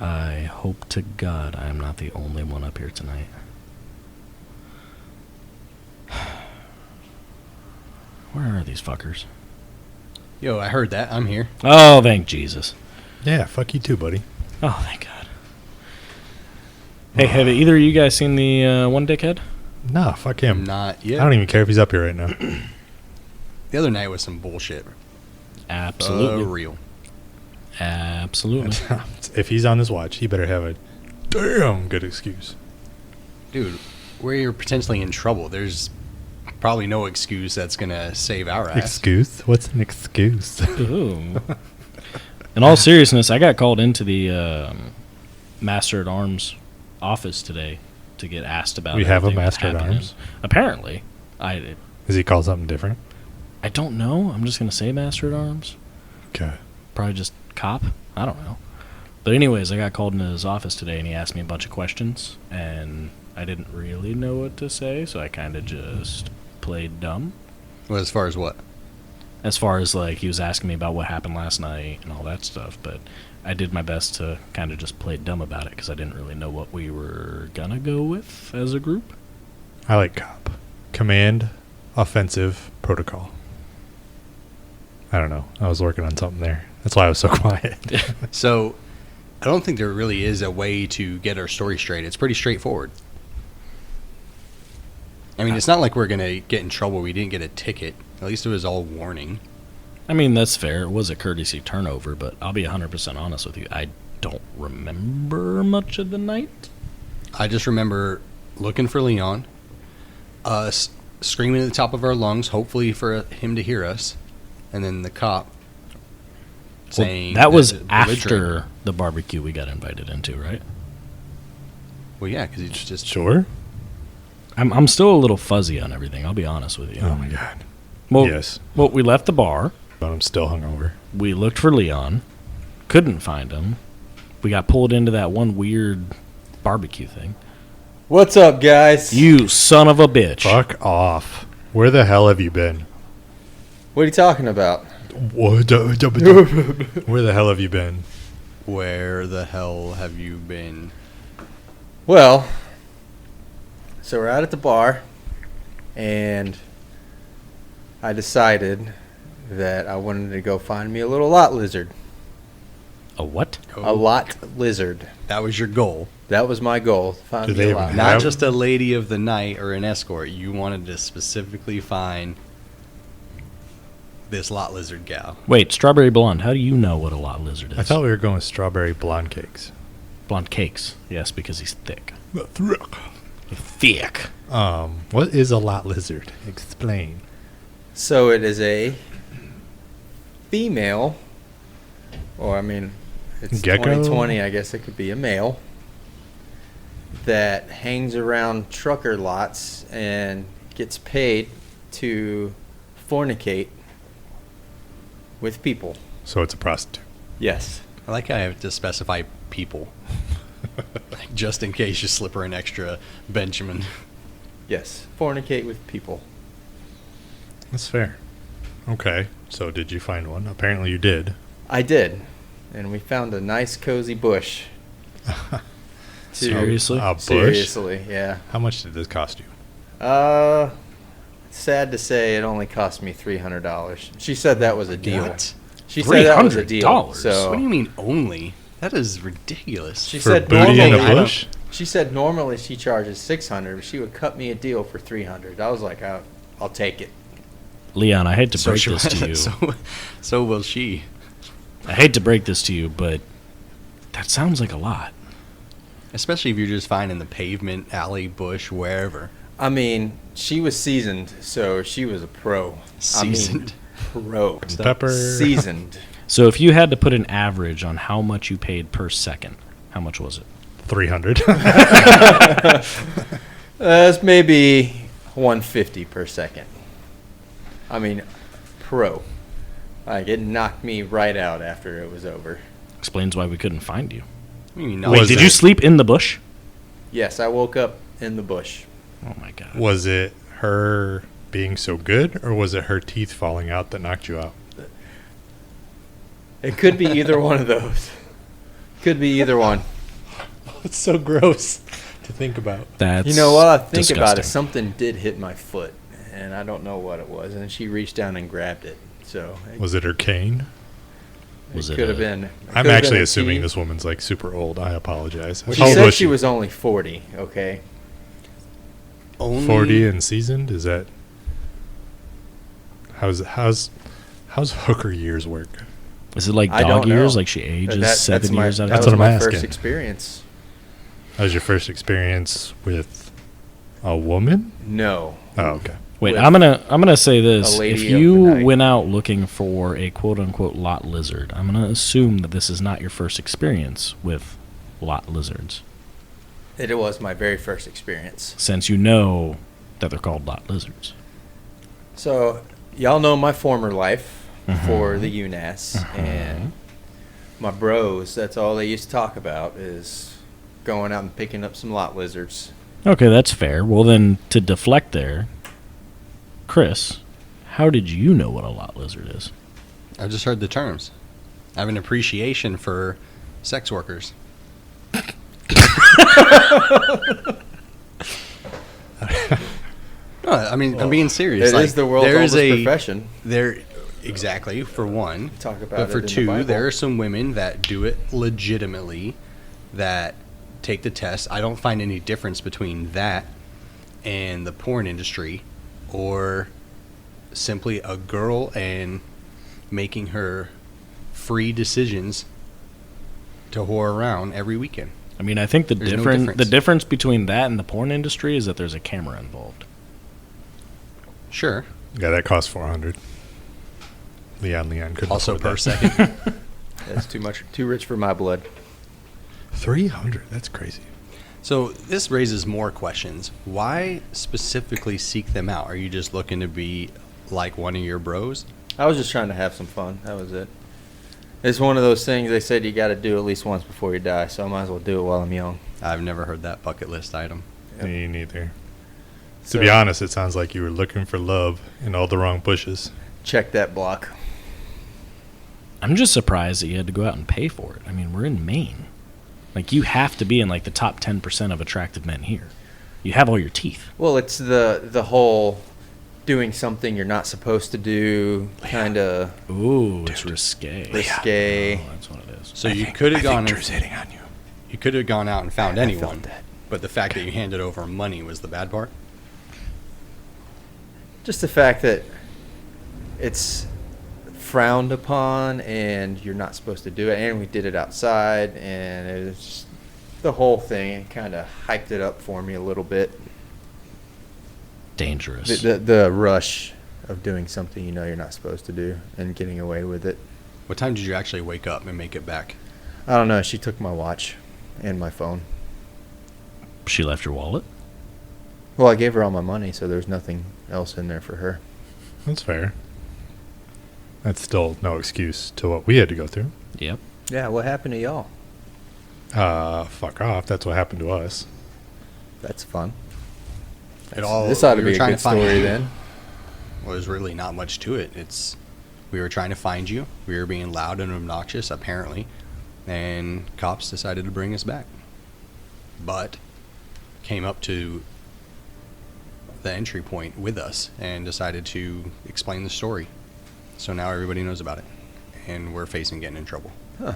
I hope to God I am not the only one up here tonight. Where are these fuckers? Yo, I heard that. I'm here. Oh, thank Jesus. Yeah, fuck you too, buddy. Oh, thank God. Hey, have either of you guys seen the One Dickhead? Nah, fuck him. Not yet. I don't even care if he's up here right now. The other night was some bullshit. Absolutely. Real. Absolutely. If he's on his watch, he better have a damn good excuse. Dude, we're potentially in trouble. There's probably no excuse that's going to save our ass. Excuse? What's an excuse? Ooh. In all seriousness, I got called into the Master at Arms office today to get asked about. We have a everything that's Master at happening. Arms? Apparently. Is he called something different? I don't know. I'm just going to say Master at Arms. Okay. Probably just cop. I don't know. But anyways, I got called into his office today, and he asked me a bunch of questions, and I didn't really know what to say, so I kind of just played dumb. Well, as far as what? As far as, like, he was asking me about what happened last night and all that stuff, but I did my best to kind of just play dumb about it because I didn't really know what we were gonna go with as a group. I like COP. Command, Offensive, Protocol. I don't know. I was working on something there. That's why I was so quiet. So, I don't think there really is a way to get our story straight. It's pretty straightforward. I mean, it's not like we're going to get in trouble. We didn't get a ticket. At least it was all warning. I mean, that's fair. It was a courtesy turnover, but I'll be 100% honest with you. I don't remember much of the night. I just remember looking for Leon, us screaming at the top of our lungs, hopefully for him to hear us, and then the cop saying... That was belligerent. after the barbecue we got invited into, right? Well, yeah, because he's just... Sure? I'm still a little fuzzy on everything, I'll be honest with you. Oh, my God. Well, Yes. Well, we left the bar. But I'm still hungover. We looked for Leon. Couldn't find him. We got pulled into that one weird barbecue thing. What's up, guys? You son of a bitch. Fuck off. Where the hell have you been? What are you talking about? Where the hell have you been? Where the hell have you been? Well, so we're out at the bar, and I decided that I wanted to go find me a little lot lizard. A what? A lot lizard. That was your goal. That was my goal. Find Do me they a lot. even Not have- just a lady of the night or an escort. You wanted to specifically find this lot lizard gal. Wait, Strawberry Blonde, how do you know what a lot lizard is? I thought we were going with strawberry blonde cakes. Blonde cakes. Yes, because he's thick. Thick. Thick. What is a lot lizard? Explain. So it is a female, or I mean, it's Gecko? 2020. I guess it could be a male that hangs around trucker lots and gets paid to fornicate with people. So it's a prostitute. Yes. I like how I have to specify people. Like, just in case you slip her an extra Benjamin. Yes. Fornicate with people. That's fair. Okay. So did you find one? Apparently you did. I did. And we found a nice cozy bush. Seriously? A bush? Seriously, yeah. How much did this cost you? Sad to say, it only cost me $300. She said that was a deal. What? She said that was a deal. $300? So What do you mean only? That is ridiculous. She For said booty in normally, a bush? She said normally she charges $600, but she would cut me a deal for $300. I was like, I'll take it. Leon, I hate to break she- this to you. so will she. I hate to break this to you, but that sounds like a lot. Especially if you're just finding the pavement, alley, bush, wherever. I mean, she was seasoned, so she was a pro. Seasoned. I mean, pro. Pepper. Seasoned. So if you had to put an average on how much you paid per second, how much was it? 300. That's maybe $150 per second. I mean, pro. Like, it knocked me right out after it was over. Explains why we couldn't find you. I mean, Was Wait, did you it- sleep in the bush? Yes, I woke up in the bush. Oh my god. Was it her being so good, or was it her teeth falling out that knocked you out? It could be either one of those. Could be either one. it's so gross to think about. That's You know what? I think about it. disgusting. Something did hit my foot, and I don't know what it was. And she reached down and grabbed it. So Was it her cane? Was it could have a- been. I'm actually assuming this woman's like super old. I apologize. She How old said was she was only 40. Okay. Only 40 and seasoned. Is that how's hooker years work? Is it like I dog don't know. years? Like she ages That's 7 my, years out of that That's was what my I'm first asking. experience. That was your first experience with a woman? No. Oh, okay. Wait, with I'm gonna say this. a lady If of the you night. went out looking for a quote unquote lot lizard, I'm gonna assume that this is not your first experience with lot lizards, It was my very first experience. since you know that they're called lot lizards. So, y'all know my former life for Mhm. the U.N.A.S.S. Mhm. And my bros, that's all they used to talk about is going out and picking up some lot lizards. Okay, that's fair. Well, then to deflect there, Chris, how did you know what a lot lizard is? I've just heard the terms. I have an appreciation for sex workers. No, I mean, I'm being serious. It is the world's there oldest is a profession. there exactly for one. Talk about But for it in the two, Bible. there are some women that do it legitimately, that take the test. I don't find any difference between that and the porn industry, or simply a girl and making her free decisions to whore around every weekend. I mean, I think the There's no difference difference. the difference between that and the porn industry is that there's a camera involved. Sure. Yeah, that cost $400. Leon couldn't Also afford per that. second. That's too rich for my blood. 300. That's crazy. So this raises more questions. Why specifically seek them out? Are you just looking to be like one of your bros? I was just trying to have some fun. That was it. It's one of those things they said you got to do at least once before you die, so I might as well do it while I'm young. I've never heard that bucket list item. Yep. Me neither. So, To be honest, it sounds like you were looking for love in all the wrong bushes. check that block. I'm just surprised that you had to go out and pay for it. I mean, we're in Maine. Like, you have to be in like the top 10% of attractive men here. You have all your teeth. Well, it's the whole doing something you're not supposed to do, kind of Ooh, it's risque. risque. Oh, that's what it is. So you could have gone. hitting on you. You could have gone out and found I anyone, felt that. but the fact that you handed over money was the bad part. Just the fact that it's frowned upon and you're not supposed to do it, and we did it outside, and it was just the whole thing kind of hyped it up for me a little bit. Dangerous. The rush of doing something you know you're not supposed to do and getting away with it. What time did you actually wake up and make it back? I don't know. She took my watch and my phone. She left your wallet? Well, I gave her all my money, so there's nothing else in there for her. That's fair. That's still no excuse to what we had to go through. Yep. Yeah, what happened to y'all? Fuck off. That's what happened to us. That's fun. It all. This ought to we were be a trying good to find story you. then. Well, there's really not much to it. We were trying to find you. We were being loud and obnoxious, apparently, and cops decided to bring us back. But came up to the entry point with us and decided to explain the story. So now everybody knows about it, and we're facing getting in trouble. Huh.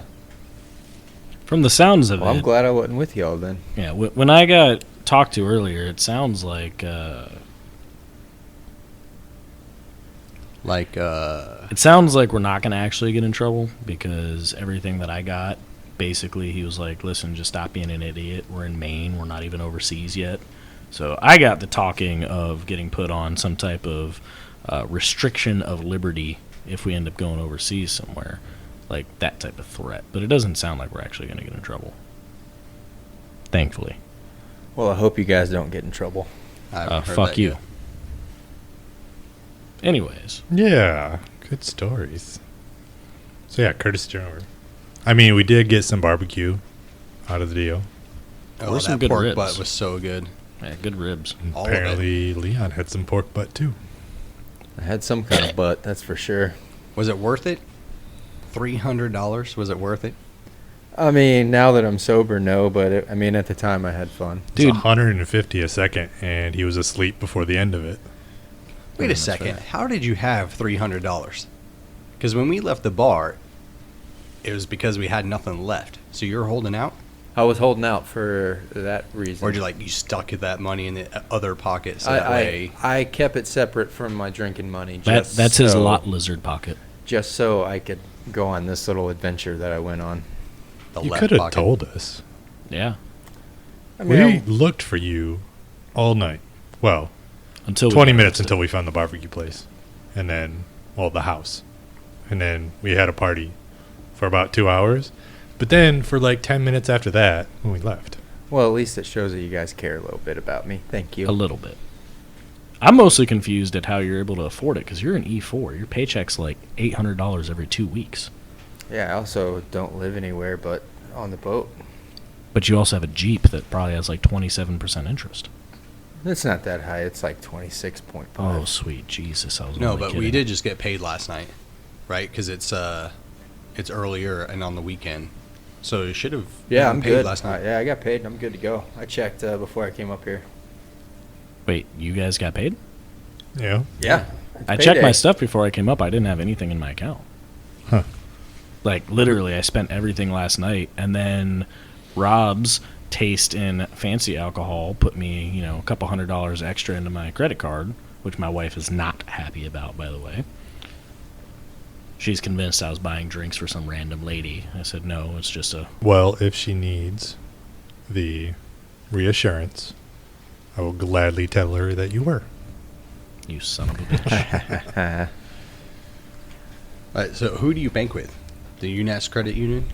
From the sounds of Well, I'm it, glad I wasn't with y'all then. yeah. When I got talked to earlier, it sounds like it sounds like we're not going to actually get in trouble, because everything that I got, basically, he was like, "Listen, just stop being an idiot. We're in Maine. We're not even overseas yet." So I got the talking of getting put on some type of restriction of liberty if we end up going overseas somewhere, like that type of threat. But it doesn't sound like we're actually going to get in trouble. Thankfully. Well, I hope you guys don't get in trouble. I haven't heard Fuck that you. yet. Anyways, Yeah. Good stories. So yeah, Curtis Jenner. I mean, we did get some barbecue out of the deal. Oh, Or some that good pork ribs. butt was so good. yeah, good ribs. All of it. Apparently, Leon had some pork butt too. I had some kind of butt, that's for sure. Was it worth it? $300? Was it worth it? I mean, now that I'm sober, no, but I mean, at the time I had fun. It's Dude. 150 a second, and he was asleep before the end of it. Wait a That's second. fair. How did you have $300? Because when we left the bar, it was because we had nothing left. So you're holding out? I was holding out for that reason. Or you stuck that money in the other pocket so that way... I kept it separate from my drinking money. That's his lot lizard pocket. Just so I could go on this little adventure that I went on. The You left could have pocket. told us. Yeah. I We mean, looked for you all night. Well, Until we 20 got minutes arrested. until we found the barbecue place. And then, well, the house. And then we had a party for about 2 hours. But then for like 10 minutes after that, when we left. well, at least it shows that you guys care a little bit about me. Thank you. A little bit. I'm mostly confused at how you're able to afford it because you're an E4. Your paycheck's like $800 every 2 weeks. Yeah, I also don't live anywhere but on the boat. But you also have a Jeep that probably has like 27% interest. It's not that high. It's like 26.5. Oh, sweet Jesus. I was No, only but we kidding. did just get paid last night, right? Because it's earlier and on the weekend. So you should have Yeah, gotten I'm paid good. last night. Yeah, I got paid. I'm good to go. I checked before I came up here. Wait, you guys got paid? Yeah. Yeah. I checked my stuff before I came up. I didn't have anything in my account. Huh. Like, literally, I spent everything last night. And then Rob's taste in fancy alcohol put me, a couple $100 extra into my credit card, which my wife is not happy about, by the way. She's convinced I was buying drinks for some random lady. I said, no, it's just a... Well, if she needs the reassurance, I will gladly tell her that you were. You son of a bitch. All right, so who do you bank with? The U.N.A.S.S credit union?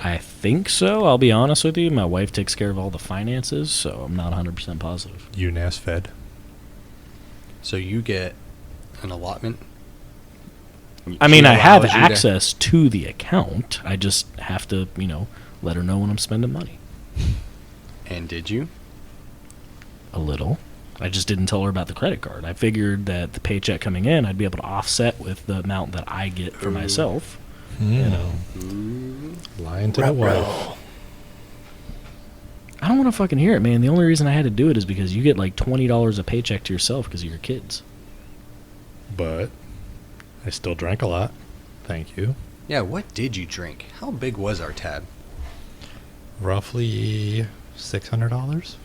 I think so. I'll be honest with you. My wife takes care of all the finances, so I'm not 100% positive. U.N.A.S. Fed. So you get an allotment? I mean, She I have allows you to- access to the account. I just have to, let her know when I'm spending money. And did you? A little. I just didn't tell her about the credit card. I figured that the paycheck coming in, I'd be able to offset with the amount that I get for myself. Lying to the wife. I don't want to fucking hear it, man. The only reason I had to do it is because you get like $20 a paycheck to yourself because of your kids. But I still drank a lot. Thank you. Yeah, what did you drink? How big was our tab? Roughly $600.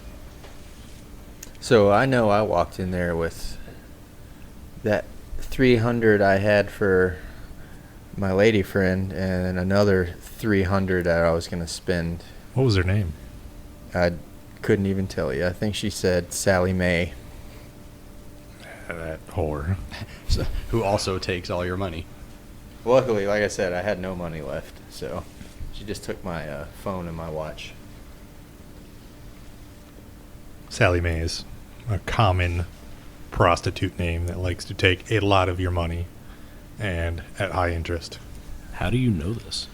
So I know I walked in there with that 300 I had for my lady friend and another 300 that I was going to spend. What was her name? I couldn't even tell you. I think she said Sally Mae. That whore. So, who also takes all your money? Luckily, like I said, I had no money left, so she just took my phone and my watch. Sally Mae is a common prostitute name that likes to take a lot of your money and at high interest. How do you know this?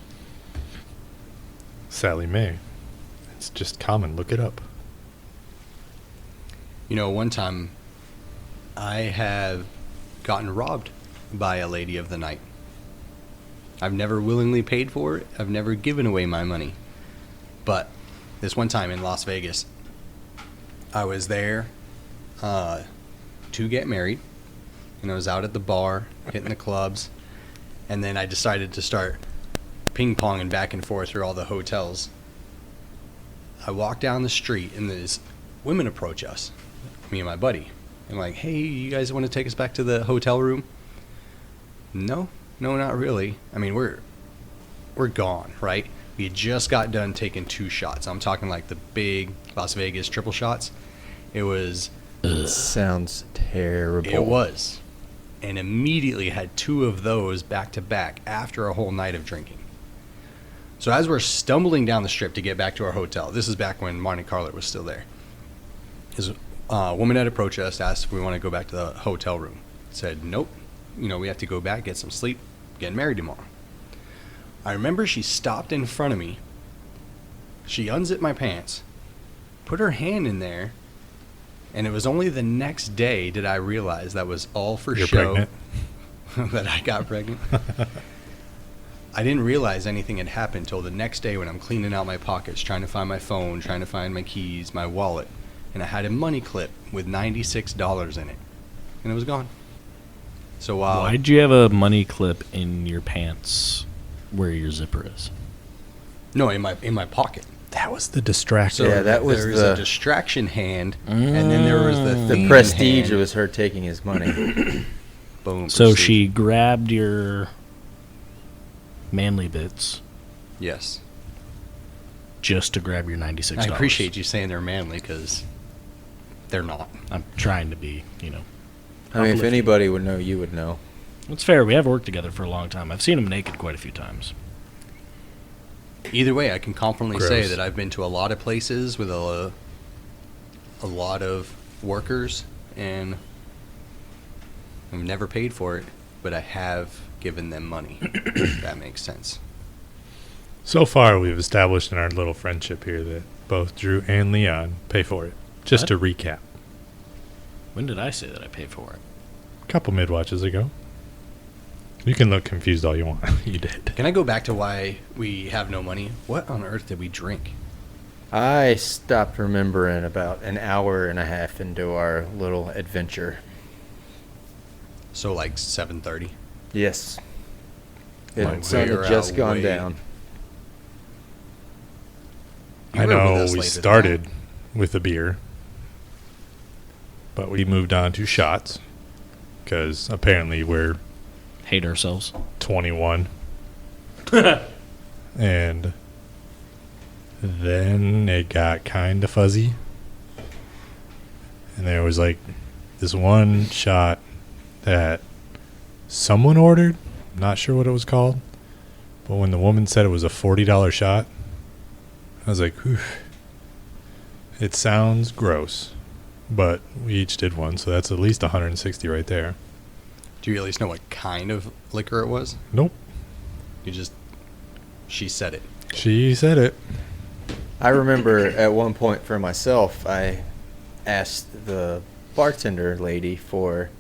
Sally Mae. It's just common. Look it up. One time I have gotten robbed by a lady of the night. I've never willingly paid for it. I've never given away my money. But this one time in Las Vegas, I was there to get married, and I was out at the bar, hitting the clubs, and then I decided to start ping-ponging back and forth through all the hotels. I walk down the street, and these women approach us, me and my buddy. I'm like, hey, you guys want to take us back to the hotel room? No, not really. I mean, we're gone, right? We had just got done taking 2 shots. I'm talking like the big Las Vegas triple shots. It was... Sounds terrible. It was. And immediately had 2 of those back to back after a whole night of drinking. So as we're stumbling down the strip to get back to our hotel, this is back when Monte Carlo was still there. This woman had approached us, asked if we want to go back to the hotel room. Said, nope. We have to go back, get some sleep, getting married tomorrow. I remember she stopped in front of me. She unzipped my pants, put her hand in there, and it was only the next day did I realize that was all for You're show. pregnant. That I got pregnant. I didn't realize anything had happened until the next day when I'm cleaning out my pockets, trying to find my phone, trying to find my keys, my wallet, and I had a money clip with $96 in it, and it was gone. So Why'd you have a money clip in your pants where your zipper is? No, in my pocket. That was the distraction. So Yeah, that was there was the- a distraction hand, and then there was the The fiend prestige hand. was her taking his money. Boom. So prestige. she grabbed your manly bits Yes. just to grab your $96. I appreciate you saying they're manly because they're not. I'm trying to be, I mean, if uplifting. anybody would know, you would know. It's fair. We have worked together for a long time. I've seen him naked quite a few times. Either way, I can confidently say Gross. that I've been to a lot of places with a lot of workers, and I've never paid for it, but I have given them money. If that makes sense. So far, we've established in our little friendship here that both Drew and Leon pay for it. Just What? to recap, When did I say that I paid for it? a couple mid-watches ago. You can look confused all you want. You did. Can I go back to why we have no money? What on earth did we drink? I stopped remembering about an hour and a half into our little adventure. So like 7:30. Yes. It Like, sun we're had just out gone way- down. You I were with know us we later than started with a beer, but we moved on to shots because apparently we're Hate ourselves. 21. And then it got kind of fuzzy. And there was like this one shot that someone ordered. Not sure what it was called. But when the woman said it was a $40 shot, I was like, whew. It sounds gross. But we each did one, so that's at least 160 right there. Do you at least know what kind of liquor it was? Nope. She said it. She said it. I remember at one point for myself, I asked the bartender lady for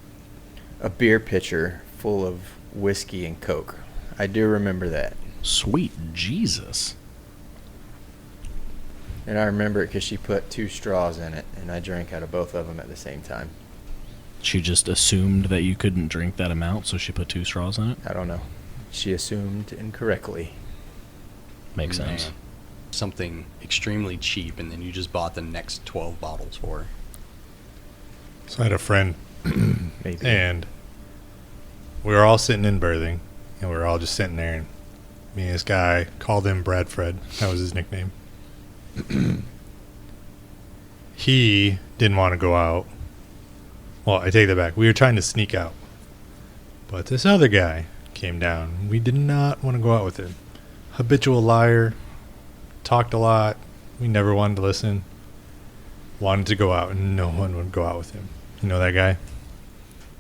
a beer pitcher full of whiskey and Coke. I do remember that. Sweet Jesus. And I remember it because she put 2 straws in it, and I drank out of both of them at the same time. She just assumed that you couldn't drink that amount, so she put 2 straws in it. I don't know. She assumed incorrectly. Makes Man. sense. Something extremely cheap, and then you just bought the next 12 bottles for her. So I had a friend, Maybe. and we were all sitting in berthing, and we were all just sitting there, and me and this guy called him Brad Fred. That was his nickname. He didn't want to go out. Well, I take that back. We were trying to sneak out. But this other guy came down. We did not want to go out with him. Habitual liar. Talked a lot. We never wanted to listen. Wanted to go out, and no one would go out with him. You know that guy?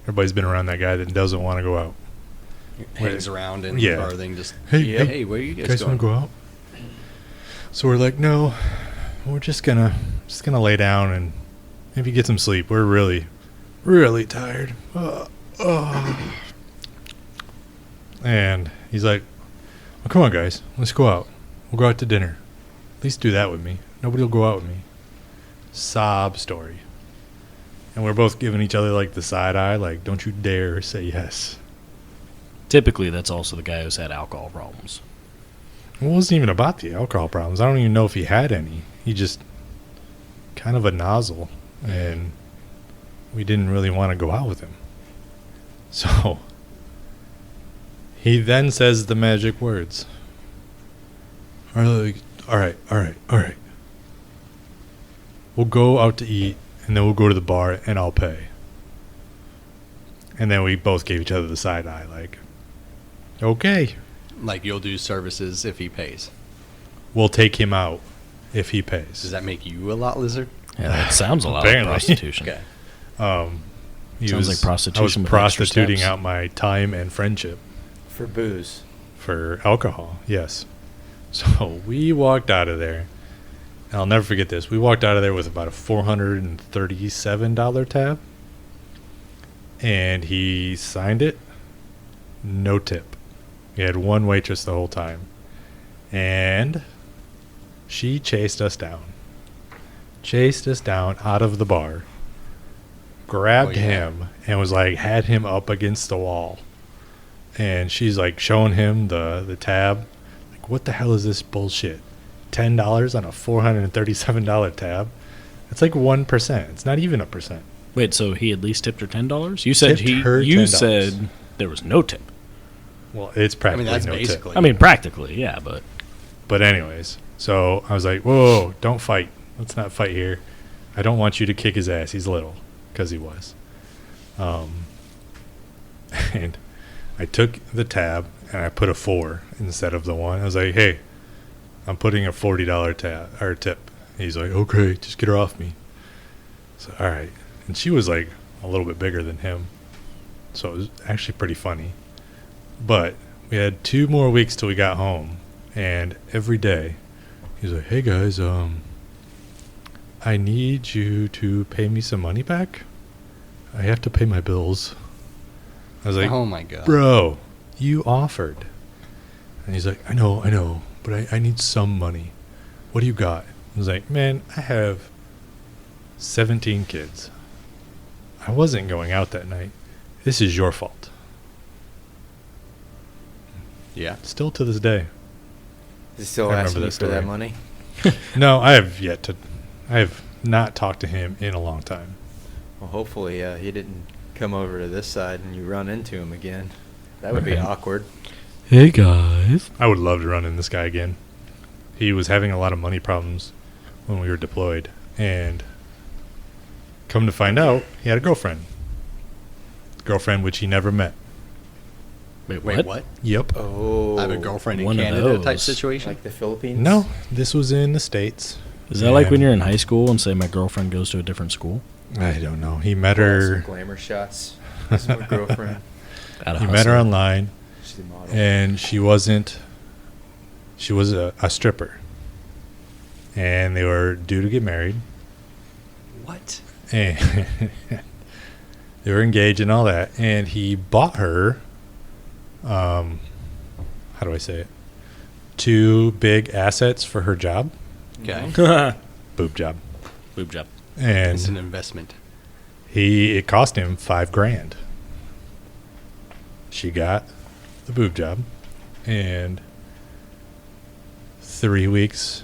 Everybody's been around that guy that doesn't want to go out. Hangs around and Yeah. everything. Just Hey, hey, where are you guys guys going? want to go out? So we're like, no, we're just gonna lay down and maybe get some sleep. We're really tired. And he's like, well, come on, guys, let's go out. We'll go out to dinner. At least do that with me. Nobody will go out with me. Sob story. And we're both giving each other like the side eye, like, don't you dare say yes. Typically, that's also the guy who's had alcohol problems. It wasn't even about the alcohol problems. I don't even know if he had any. He just kind of a nozzle, and we didn't really want to go out with him. So he then says the magic words. All right. We'll go out to eat, and then we'll go to the bar, and I'll pay. And then we both gave each other the side eye, like, okay. Like you'll do services if he pays. We'll take him out if he pays. Does that make you a lot lizard? Yeah, that sounds a lot like Apparently. prostitution. Okay. Sounds like prostitution I was with extra prostituting steps. out my time and friendship For booze. for alcohol. Yes. So we walked out of there. And I'll never forget this. We walked out of there with about a $437 tab. And he signed it. No tip. We had one waitress the whole time. And she chased us down. Chased us down out of the bar. Grabbed him and was like, had him up against the wall. And she's like showing him the tab. Like, what the hell is this bullshit? $10 on a $437 tab? It's like 1%. It's not even a percent. Wait, so he at least tipped her $10? You said Tipped her you $10. said there was no tip. Well, it's practically that's no basically. tip. I mean, practically, yeah, but But anyways, so I was like, whoa, don't fight. Let's not fight here. I don't want you to kick his ass. He's little, because he was. And I took the tab and I put a 4 instead of the 1. I was like, hey, I'm putting a $40 tab or tip. He's like, okay, just get her off me. So, all right. And she was like a little bit bigger than him. So it was actually pretty funny. But we had 2 more weeks till we got home. And every day, he's like, hey guys, I need you to pay me some money back. I have to pay my bills. I was like, Oh my god. bro, you offered. And he's like, I know, but I need some money. What do you got? I was like, man, I have 17 kids. I wasn't going out that night. This is your fault. Yeah. Still to this day. Is he still I asking remember you that for that story. money? No, I have not talked to him in a long time. Well, hopefully he didn't come over to this side and you run into him again. That would be Right. awkward. hey guys, I would love to run in this guy again. He was having a lot of money problems when we were deployed, and come to find out, he had a girlfriend. Girlfriend which he never met. wait, Wait, what? Yep. Oh. I have a girlfriend in One of Canada type those. situation. Like the Philippines? No, this was in the States. Is that like when And you're in high school and say my girlfriend goes to a different school? I don't know. He met Some her. glamour shots. This is my girlfriend. Gotta He met her hustle. online, She's a model. and she wasn't. She was a stripper, and they were due to get married. What? And they were engaged and all that, and he bought her how do I say it, 2 big assets for her job. Okay. Boob job. Boob job. It's an And investment. it cost him $5,000. She got the boob job, and 3 weeks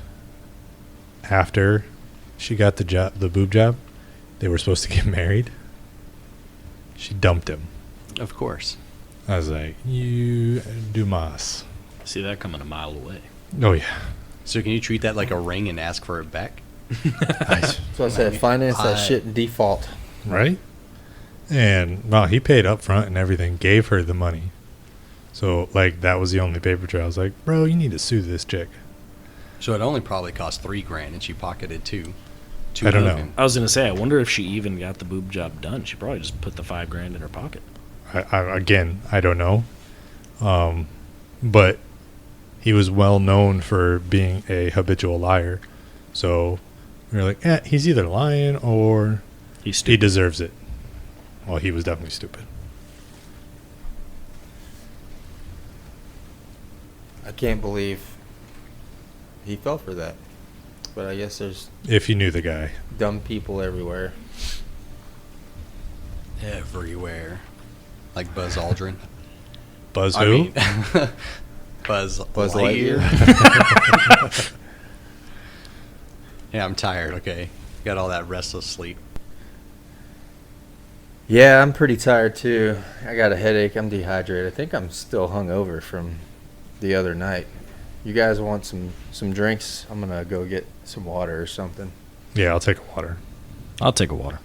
after she got the boob job, they were supposed to get married. She dumped him. Of course. I was like, you Dumas. See that coming a mile away. Oh, yeah. So can you treat that like a ring and ask for it back? So I said, finance that I- shit in default. Right? And, well, he paid up front and everything, gave her the money. So, like, that was the only paper trail. I was like, bro, you need to sue this chick. So it only probably cost $3,000, and she pocketed 2. I don't know. million. I was gonna say, I wonder if she even got the boob job done. She probably just put the $5,000 in her pocket. Again, I don't know. But he was well known for being a habitual liar. So we were like, he's either lying or He's he stupid. deserves it. Well, he was definitely stupid. I can't believe he fell for that. But I guess there's If you knew the guy. dumb people everywhere. Everywhere. Like Buzz Aldrin. Buzz I who? mean, Buzz Lightyear. Lightyear. Yeah, I'm tired, okay? Got all that restless sleep. Yeah, I'm pretty tired too. I got a headache. I'm dehydrated. I think I'm still hungover from the other night. You guys want some drinks? I'm gonna go get some water or something. Yeah, I'll take a water. I'll take a water.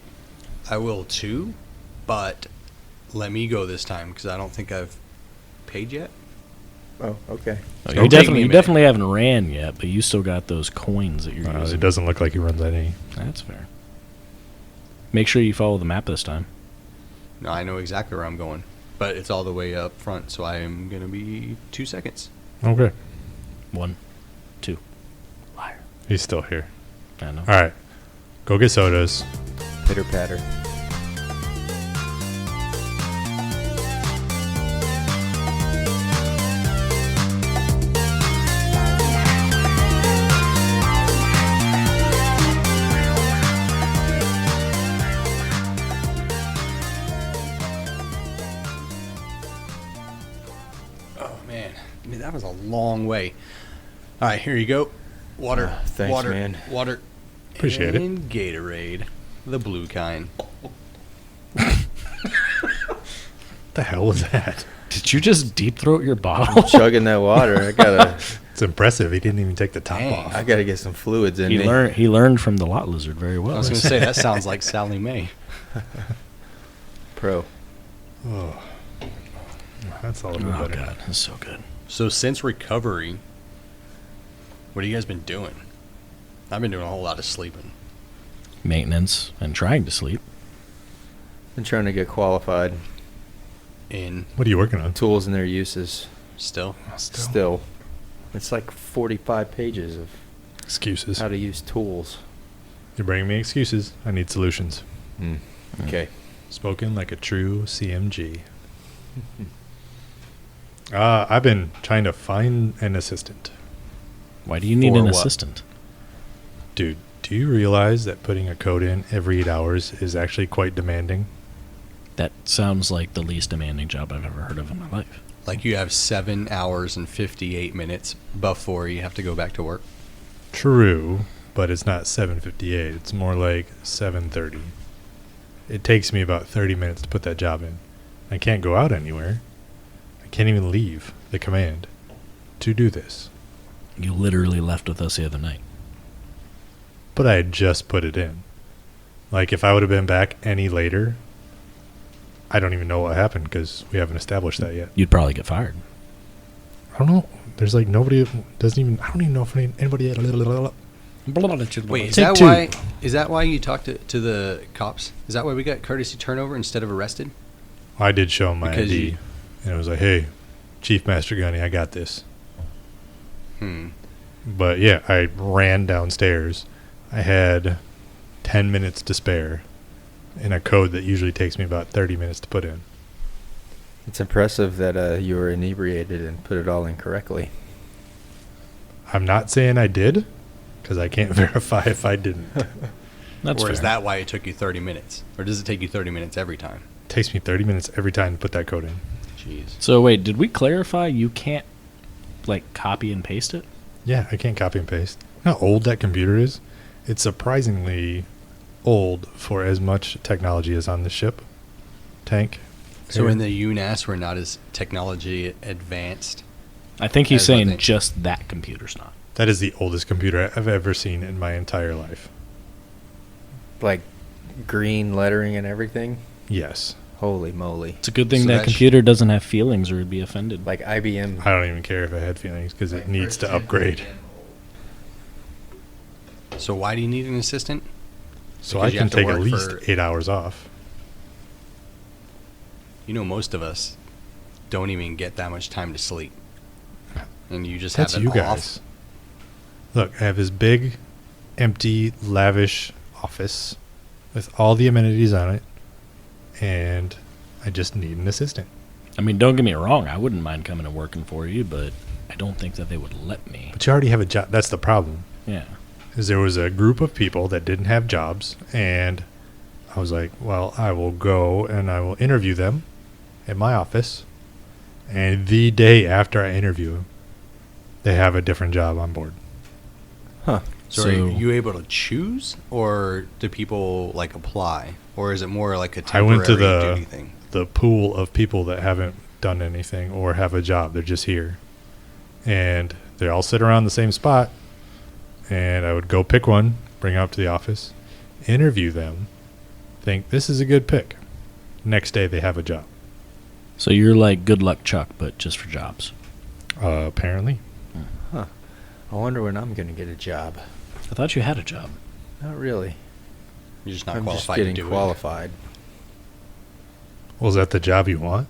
I will too, but let me go this time because I don't think I've paid yet. Oh, okay. Oh, Don't you take me a minute. definitely haven't ran yet, but you still got those coins that you're using. It doesn't look like he runs any. That's fair. Make sure you follow the map this time. No, I know exactly where I'm going, but it's all the way up front, so I am going to be 2 seconds. Okay. 1, 2. Liar. He's still here. I know. All right. Go get sodas. Pitter patter. was a long way. All right, here you go. Water. Thanks, water, man. Water. Appreciate it. And Gatorade. The blue kind. The hell was that? Did you just deep throat your bottle? Chugging that water. It's impressive. He didn't even take the top Dang. off. I gotta get some fluids in He me. learned from the lot lizard very I well. was going to say, that sounds like Sally Mae. Pro. Oh, that's a Oh little bit better. god, that's so good. So since recovery, what have you guys been doing? I've been doing a whole lot of sleeping. Maintenance and trying to sleep. Been trying to get qualified. In What are you working on? Tools and their uses. still. Still. It's like 45 pages of Excuses. how to use tools. You're bringing me excuses. I need solutions. Okay. Spoken like a true CMG. I've been trying to find an assistant. Why do you need For an what? assistant? Dude, do you realize that putting a code in every 8 hours is actually quite demanding? That sounds like the least demanding job I've ever heard of in my life. Like you have 7 hours and 58 minutes before you have to go back to work. True, but it's not 7:58. It's more like 7:30. It takes me about 30 minutes to put that job in. I can't go out anywhere. I can't even leave the command to do this. You literally left with us the other night. But I had just put it in. Like, if I would have been back any later, I don't even know what happened because we haven't established that yet. You'd probably get fired. I don't know. There's like nobody doesn't even. I don't even know if anybody. Wait, Take two. is that why you talked to the cops? Is that why we got courtesy turnover instead of arrested? I did show him my Because ID, you- and it was like, "Hey, Chief Master Gunny, I got this." But yeah, I ran downstairs. I had 10 minutes to spare in a code that usually takes me about 30 minutes to put in. It's impressive that you were inebriated and put it all in correctly. I'm not saying I did, because I can't verify if I didn't. That's Or is fair. that why it took you 30 minutes? Or does it take you 30 minutes every time? It takes me 30 minutes every time to put that code in. Jeez. So wait, did we clarify you can't like copy and paste it? Yeah, I can't copy and paste. You know how old that computer is? It's surprisingly old for as much technology as on the ship. Tank. So Air. in the U.N.A.S.S, we're not as technology advanced. I think he's As what saying they- just that computer's not. That is the oldest computer I've ever seen in my entire life. Like green lettering and everything. Yes. Holy moly. It's a good thing So that that sh- computer doesn't have feelings or it'd be offended. Like IBM. I don't even care if it had feelings because it needs to upgrade. So why do you need an assistant? So Because I you can have to take at work least for- 8 hours off. You know, most of us don't even get that much time to sleep. And you just That's have it you off. guys. Look, I have this big, empty, lavish office with all the amenities on it, and I just need an assistant. I mean, don't get me wrong, I wouldn't mind coming and working for you, but I don't think that they would let me. But you already have a job. That's the problem. Yeah. Is there was a group of people that didn't have jobs, and I was like, well, I will go and I will interview them at my office, and the day after I interview, they have a different job on board. Huh. So, are you able to choose, or do people like apply, or is it more like a I temporary went to duty thing? the pool of people that haven't done anything or have a job. They're just here. And they all sit around the same spot. And I would go pick one, bring it up to the office, interview them, think this is a good pick. Next day they have a job. So you're like Good Luck Chuck, but just for jobs. Apparently. I wonder when I'm going to get a job. I thought you had a job. Not really. You're just not I'm just qualified to getting do qualified. Was that the job you want?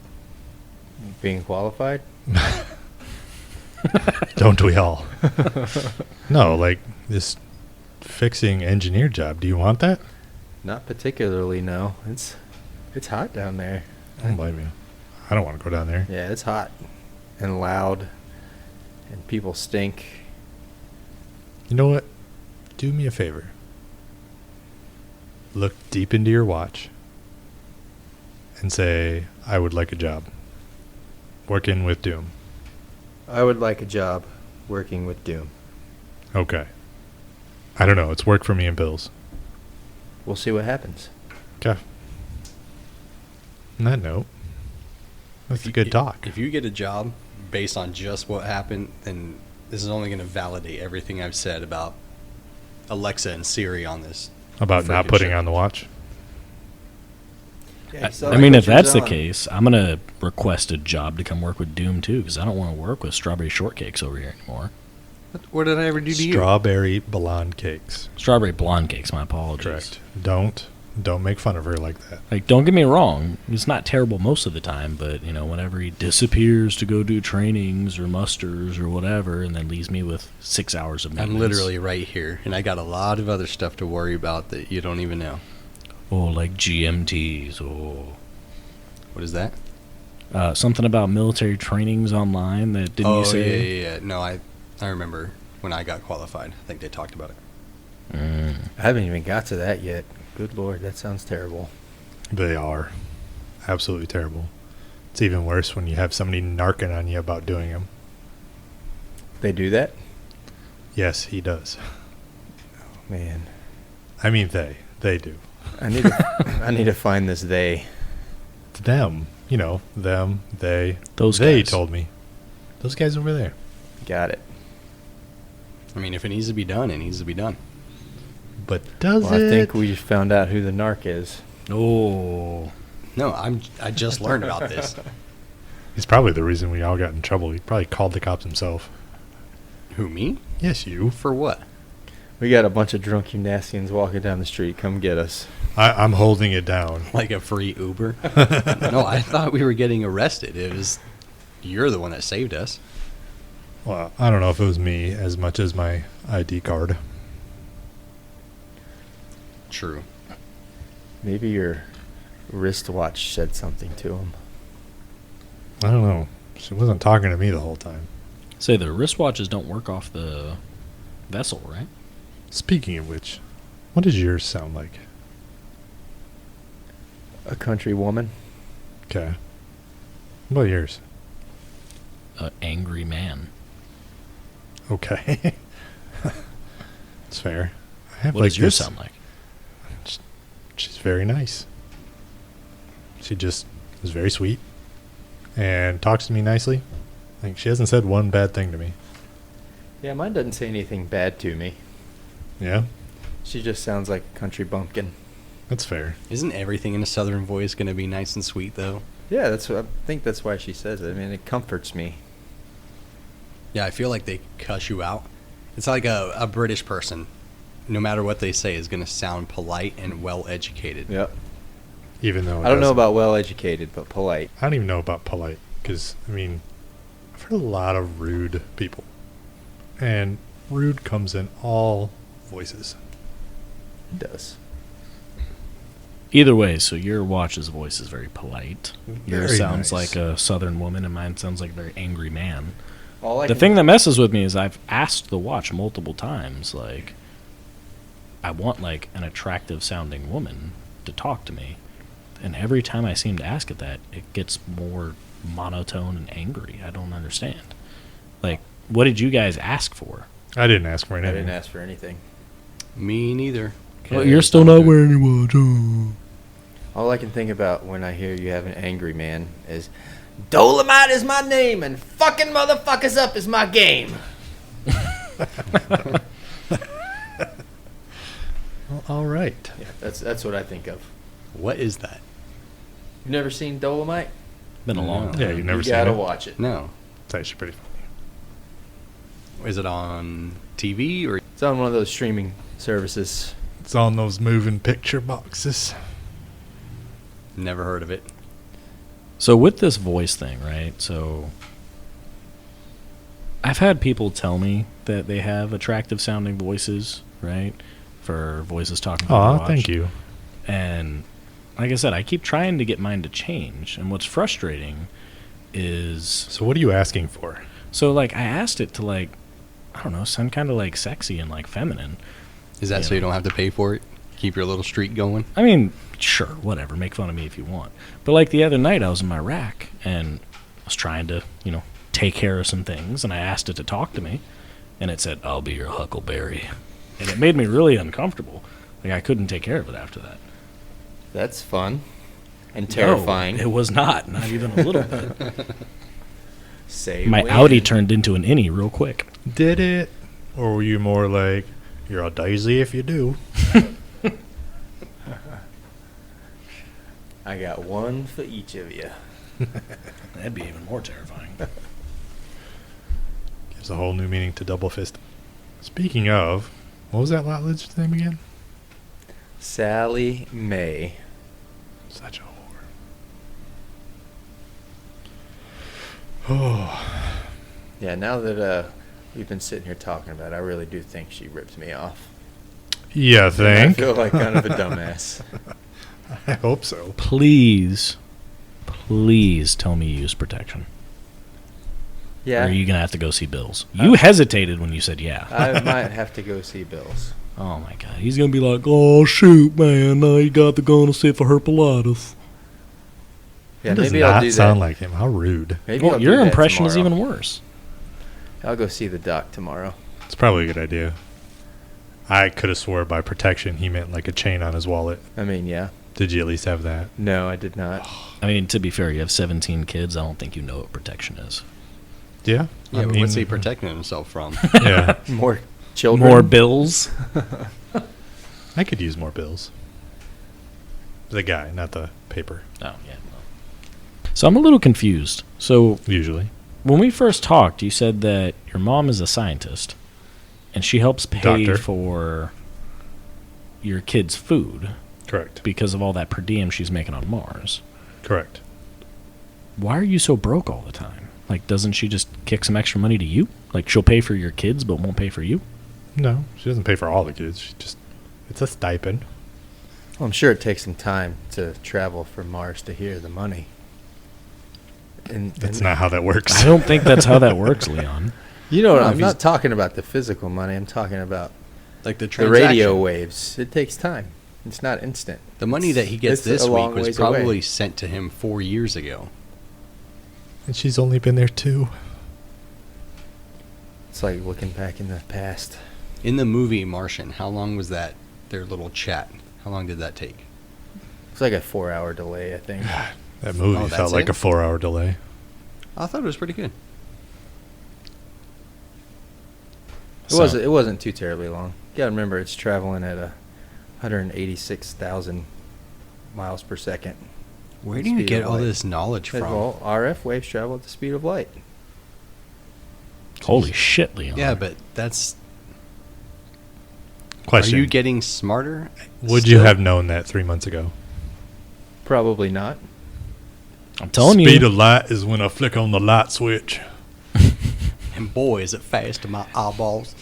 Being qualified? Don't we all? No, like this fixing engineer job. Do you want that? Not particularly, no. It's hot down there. I don't blame you. I don't want to go down there. Yeah, it's hot and loud and people stink. You know what? Do me a favor. Look deep into your watch and say, I would like a job. Working with Doom. I would like a job working with Doom. Okay. I don't know. It's worked for me and Bill's. We'll see what happens. Okay. On that note, that's a good talk. If you get a job based on just what happened, then this is only going to validate everything I've said about Alexa and Siri on this. About not freaking putting show. on the watch. I mean, if that's the case, I'm gonna request a job to come work with Doom too, because I don't want to work with strawberry shortcakes over here anymore. What did I ever do to you? Strawberry blonde cakes. Strawberry blonde cakes. My apologies. Correct. Don't make fun of her like that. Like, don't get me wrong, he's not terrible most of the time, but, you know, whenever he disappears to go do trainings or musters or whatever, and then leaves me with 6 hours of maintenance. I'm literally right here, and I got a lot of other stuff to worry about that you don't even know. Oh, like GMTs. Oh. What is that? Something about military trainings online that didn't you say? Yeah. No, I remember when I got qualified. I think they talked about it. I haven't even got to that yet. Good Lord, that sounds terrible. They are. Absolutely terrible. It's even worse when you have somebody narking on you about doing them. They do that? Yes, he does. Man, I mean, they do. I need to find this they. It's them. You know, them, they. Those they guys. told me. Those guys over there. Got it. I mean, if it needs to be done, it needs to be done. But does Well, it? I think we just found out who the narc is. Oh. No, I just learned about this. He's probably the reason we all got in trouble. He probably called the cops himself. Who, me? Yes, you. For what? We got a bunch of drunk U.N.A.S.sians walking down the street. Come get us. I'm holding it down. Like a free Uber? No, I thought we were getting arrested. You're the one that saved us. Well, I don't know if it was me as much as my ID card. True. Maybe your wristwatch said something to him. I don't know. She wasn't talking to me the whole time. Say, the wristwatches don't work off the vessel, right? Speaking of which, what does yours sound like? A country woman. Okay. What about yours? An angry man. Okay. It's fair. I have What like does yours this- sound like? She's very nice. She just is very sweet and talks to me nicely. Like, she hasn't said one bad thing to me. Yeah, mine doesn't say anything bad to me. Yeah, She just sounds like a country bumpkin. that's fair. Isn't everything in a southern voice going to be nice and sweet, though? Yeah, I think that's why she says it. I mean, it comforts me. Yeah, I feel like they cuss you out. It's like a British person, no matter what they say, is going to sound polite and well-educated. Yep. Even though I don't know about well-educated, but polite. I don't even know about polite because, I mean, I've heard a lot of rude people. And rude comes in all voices. It does. Either way, so your watch's voice is very polite. Yours Very sounds nice. like a southern woman, and mine sounds like a very angry man. All The thing that messes with me is I've asked the watch multiple times, like, I want, like, an attractive sounding woman to talk to me. And every time I seem to ask it that, it gets more monotone and angry. I don't understand. Like, what did you guys ask for? I didn't ask for I anything. didn't ask for anything. Me neither. Well, you're still not wearing your watch. Oh. All I can think about when I hear you have an angry man is, Dolomite is my name and fucking motherfuckers up is my game. Well, all right. Yeah, that's what I think of. What is that? You've never seen Dolomite? Been a long No. time. Yeah, you've never You seen gotta it. watch it. No. It's actually pretty funny. Is it on TV or? It's on one of those streaming services. It's on those moving picture boxes. Never heard of it. So with this voice thing, right? So I've had people tell me that they have attractive sounding voices, right? For voices talking to the Aw, watch. thank you. And like I said, I keep trying to get mine to change. And what's frustrating is, So what are you asking for? so like I asked it to, like, I don't know, sound kind of like sexy and like feminine. Is that so Yeah. you don't have to pay for it? Keep your little streak going? I mean, sure, whatever. Make fun of me if you want. But like the other night, I was in my rack and I was trying to, take care of some things, and I asked it to talk to me, and it said, "I'll be your huckleberry," and it made me really uncomfortable. Like I couldn't take care of it after that. That's fun and terrifying. No, it was not even a little bit. Say My when. Audi turned into an innie real quick. Did it? Or were you more like, you're a daisy if you do? I got one for each of you. That'd be even more terrifying. Gives a whole new meaning to double fist. Speaking of, what was that lot lizard's name again? Sally Mae. Such a whore. Oh, Yeah, now that we've been sitting here talking about it, I really do think she ripped me off. yeah, I think. feel like kind of a dumbass. I hope so. Please tell me you use protection. Or Yeah, are you going to have to go see Bill's? You hesitated when you said yeah. I might have to go see Bill's. Oh, my God. He's going to be like, oh, shoot, man. Now you got the gun to sit for herpelitis. Yeah, That does maybe not I'll do sound that. like him. How rude. Maybe Well, I'll do your that impression is tomorrow. even worse. I'll go see the doc tomorrow. It's probably a good idea. I could have swore by protection he meant like a chain on his wallet. I mean, yeah. Did you at least have that? No, I did not. I mean, to be fair, you have 17 kids. I don't think you know what protection is. Yeah. Yeah, but what's he protecting himself from? Yeah. More children. More bills? I could use more bills. The guy, not the paper, Oh, yeah. So I'm a little confused. So usually. when we first talked, you said that your mom is a scientist, and she helps pay Doctor. for your kids' food Correct. because of all that per diem she's making on Mars. Correct. Why are you so broke all the time? Like, doesn't she just kick some extra money to you? Like, she'll pay for your kids but won't pay for you? No, she doesn't pay for all the kids. She just, it's a stipend. Well, I'm sure it takes some time to travel from Mars to here, the money. That's not how that works. I don't think that's how that works, Leon. You know, No, I'm if not he's- talking about the physical money. I'm talking about Like the the transaction. radio waves. It takes time. It's not instant. The money that he gets It's this a long week was ways away. probably sent to him 4 years ago. And she's only been there 2. It's like looking back in the past. In the movie Martian, how long was that, their little chat? How long did that take? It's like a 4-hour delay, I think. That movie Oh, felt that's like it? a 4-hour delay. I thought it was pretty good. It wasn't too terribly long. You gotta remember, it's traveling at 186,000 miles per second. Where do you Speed get of all light. this knowledge from? Well, RF waves travel at the speed of light. Holy shit, Leon. Yeah, but that's... Question. Are you getting smarter? Would you still? have known that 3 months ago? Probably not. I'm telling Speed you. of light is when I flick on the light switch. And boy, is it fast to my eyeballs.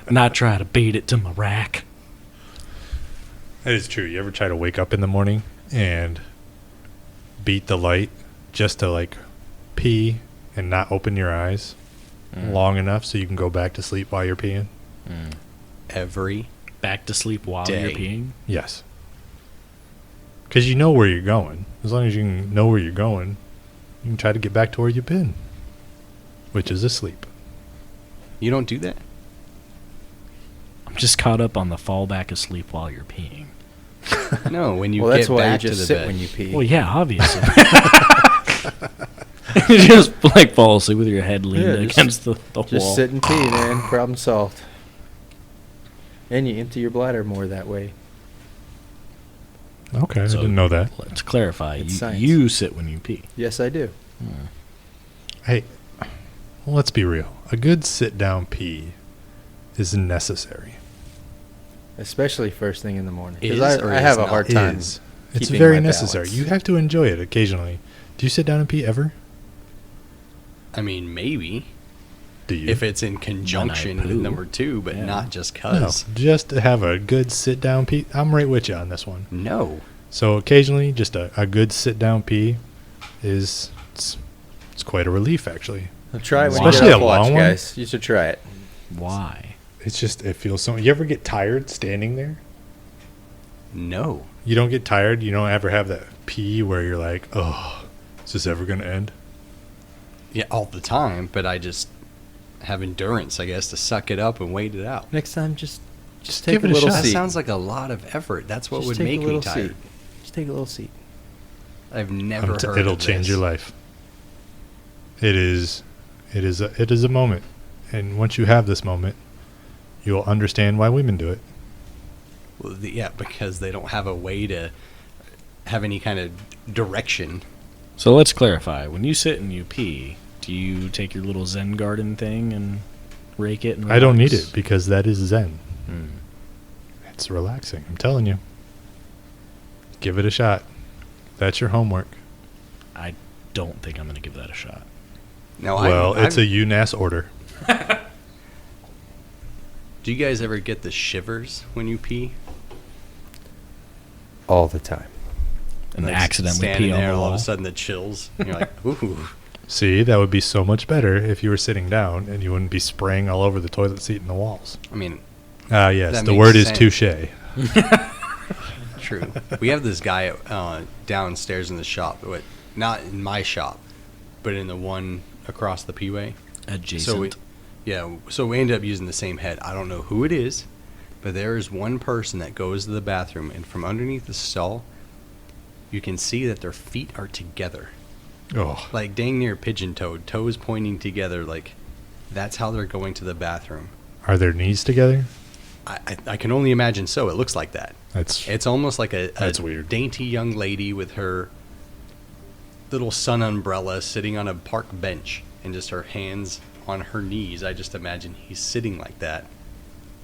Not try to beat it to my rack. That is true. You ever try to wake up in the morning and beat the light just to like pee and not open your eyes long enough so you can go back to sleep while you're peeing? Every Back to sleep while Day. you're peeing? Yes. Because you know where you're going. As long as you can know where you're going, you can try to get back to where you've been, which is asleep. You don't do that? I'm just caught up on the fall back asleep while you're peeing. No, when you Well, get that's why you back to just the sit bed. when you pee. Well, yeah, obviously. You just like fall asleep with your head leaned Yeah, just- against the Just wall. sit and pee, man. Problem solved. And you empty your bladder more that way. Okay, So- I didn't know that. Let's clarify. It's You, science. you sit when you pee. Yes, I do. Hey, let's be real. A good sit-down pee is necessary. Especially first thing in the morning. Is Because or I is have a not? hard time. Is. It's keeping very my necessary. balance. You have to enjoy it occasionally. Do you sit down and pee ever? I mean, maybe. Do you? If it's in conjunction with poo. number 2, but Yeah. not just no, cuz. just to have a good sit-down pee. I'm right with you on this one. No. So occasionally, just a good sit-down pee is it's quite a relief, actually. Try it when Especially you a get off watch, long one. guys. You should try it. Why? It's just it feels so. You ever get tired standing there? No. You don't get tired. You don't ever have that pee where you're like, oh, is this ever gonna end? Yeah, all the time, but I just have endurance, I guess, to suck it up and wait it out. Next time, just take give a it a little shot. That seat. sounds like a lot of effort. That's what Just would take make a me little tired. seat. Just take a little seat. I've never heard It'll of change this. your life. It is a moment, and once you have this moment, you'll understand why women do it. Well, yeah, because they don't have a way to have any kind of direction. So let's clarify. When you sit and you pee, do you take your little Zen garden thing and rake it? And I don't need relax? it because that is Zen. Hmm. It's relaxing. I'm telling you. Give it a shot. That's your homework. I don't think I'm going to give that a shot. No, Well, it's I've, a U.N.A.S.S order. Do you guys ever get the shivers when you pee? All the time. And Like accidentally standing pee on there, the all of wall. a sudden the chills. And you're like, ooh. See, that would be so much better if you were sitting down and you wouldn't be spraying all over the toilet seat and the walls. I mean, Ah, yes. That The makes word is sense. touche. true. We have this guy downstairs in the shop, but not in my shop, but in the one across the P-way. Adjacent. So we ended up using the same head. I don't know who it is, but there is one person that goes to the bathroom, and from underneath the stall, you can see that their feet are together. Oh, Like dang near pigeon-toed, toes pointing together, like that's how they're going to the bathroom. are their knees together? I can only imagine so. It looks like that. That's It's almost like a That's weird. dainty young lady with her little sun umbrella sitting on a park bench and just her hands on her knees. I just imagine he's sitting like that.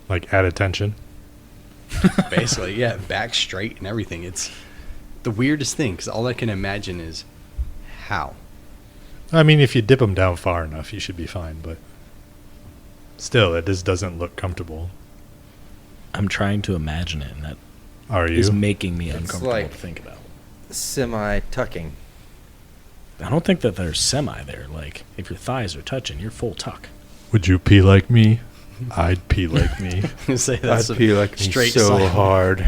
like at attention. Basically, yeah, back straight and everything. It's the weirdest thing because all I can imagine is how. I mean, if you dip them down far enough, you should be fine. But still, it just doesn't look comfortable. I'm trying to imagine it, and that Are you? is making me It's uncomfortable like- to think about. Semi-tucking. I don't think that there's semi there. Like, if your thighs are touching, you're full tuck. Would you pee like me? I'd pee like me. Say that's I'd a pee like me straight so slam. hard.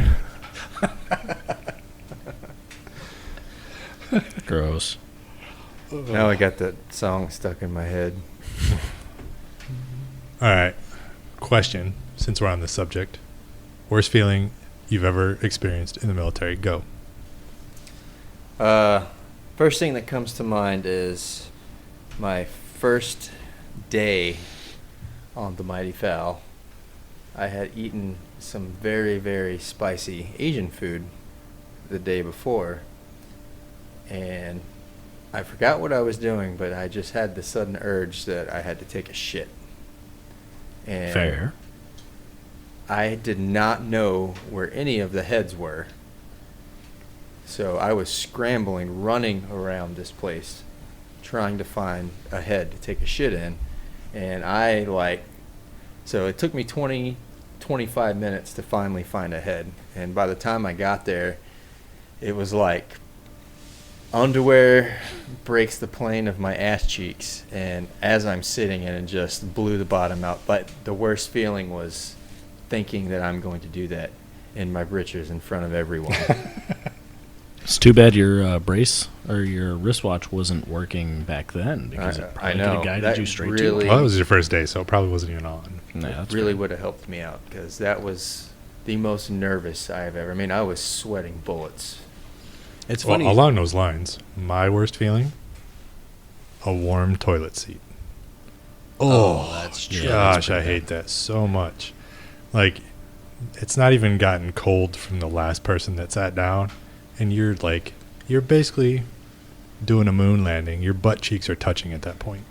Gross. Now I got that song stuck in my head. All right. Question, since we're on this subject. Worst feeling you've ever experienced in the military? Go. First thing that comes to mind is my first day on the Mighty Fowl. I had eaten some very, very spicy Asian food the day before, and I forgot what I was doing, but I just had the sudden urge that I had to take a shit. And Fair. I did not know where any of the heads were. So I was scrambling, running around this place, trying to find a head to take a shit in. And so it took me 25 minutes to finally find a head. And by the time I got there, it was like underwear breaks the plane of my ass cheeks. And as I'm sitting in it, just blew the bottom out. But the worst feeling was thinking that I'm going to do that in my britches in front of everyone. It's too bad your brace or your wristwatch wasn't working back then, because it I probably know. could have guided That you straight really- to Well, that was your first day, so it probably wasn't even on. it. Nah, It that's really fine. would have helped me out because that was the most nervous I have ever. I mean, I was sweating bullets. It's Well, funny. along those lines, my worst feeling, a warm toilet seat. Oh, that's yeah. true. Gosh, I hate that so much. Like, it's not even gotten cold from the last person that sat down, and you're basically doing a moon landing. Your butt cheeks are touching at that point.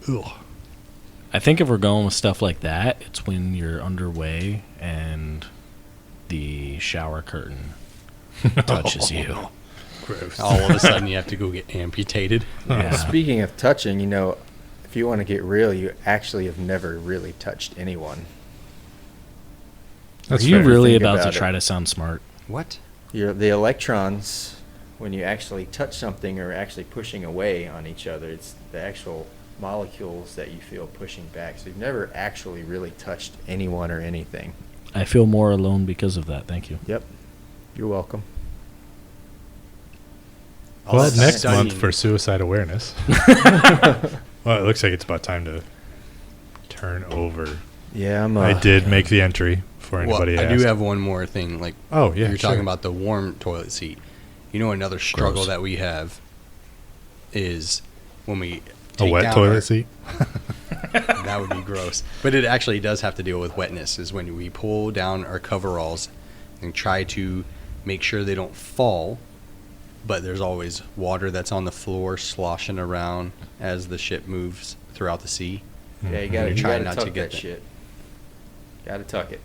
Ugh. I think if we're going with stuff like that, it's when you're underway and the shower curtain touches you. Gross. All of a sudden, you have to go get amputated. Yeah. Speaking of touching, if you want to get real, you actually have never really touched anyone. That's Are you fair. really Think about to about try it. to sound smart? What? The electrons, when you actually touch something, are actually pushing away on each other. It's the actual molecules that you feel pushing back. So you've never actually really touched anyone or anything. I feel more alone because of that. Thank you. Yep. You're welcome. Well, that next studying. month for suicide awareness. Well, it looks like it's about time to turn over. Yeah, I did make the entry for Well, anybody I asked. do have one more thing. Like, Oh, yeah, you're sure. talking about the warm toilet seat. You know, another struggle Gross. that we have is when we a take wet down toilet our- seat. That would be gross. But it actually does have to deal with wetness, is when we pull down our coveralls and try to make sure they don't fall, but there's always water that's on the floor sloshing around as the ship moves throughout the sea. Yeah, you Mhm. gotta, You're you trying gotta not to tuck get that that. shit. Gotta tuck it.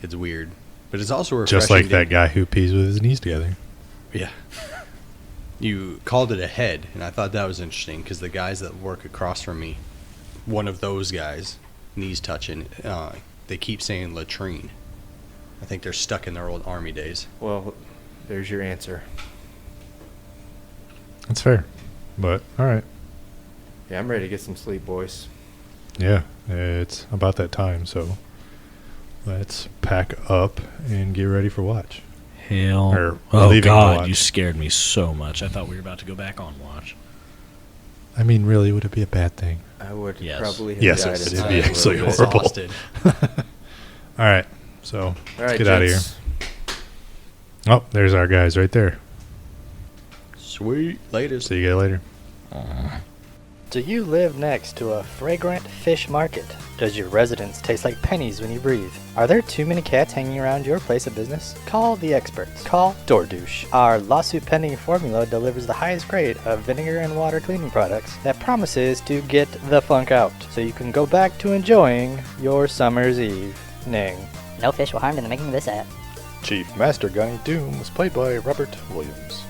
It's weird. But it's also refreshing. Just like to- that guy who pees with his knees together. Yeah. You called it a head, and I thought that was interesting because the guys that work across from me, one of those guys, knees touching, they keep saying latrine. I think they're stuck in their old army days. Well, there's your answer. That's fair. But, all right. Yeah, I'm ready to get some sleep, boys. Yeah, it's about that time, so let's pack up and get ready for watch. Hell. Or Oh, leaving God, watch. you scared me so much. I thought we were about to go back on watch. I mean, really, would it be a bad thing? I would Yes. probably have Yes, died it would. inside It'd be a little absolutely bit. horrible. Exhausted. All right, so All let's right, get out of here. gents. Oh, there's our guys right there. Sweet. Latest. See you guys later. Do you live next to a fragrant fish market? Does your residence taste like pennies when you breathe? Are there too many cats hanging around your place of business? Call the experts. Call DoorDouche. Our lawsuit pending formula delivers the highest grade of vinegar and water cleaning products that promises to get the funk out so you can go back to enjoying your summer's evening. No fish were harmed in the making of this ad. Chief Master Gunny Doom was played by Robert Williams.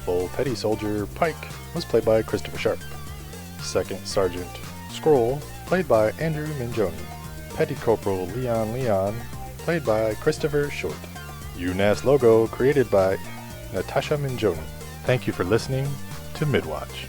Full Petty Soldier Pike was played by Christopher Sharp. Second Sergeant Scroll, played by Andrew Minjoni. Petty Corporal Leon, played by Christopher Short. U.N.A.S.S logo created by Natasha Minjoni. Thank you for listening to Midwatch.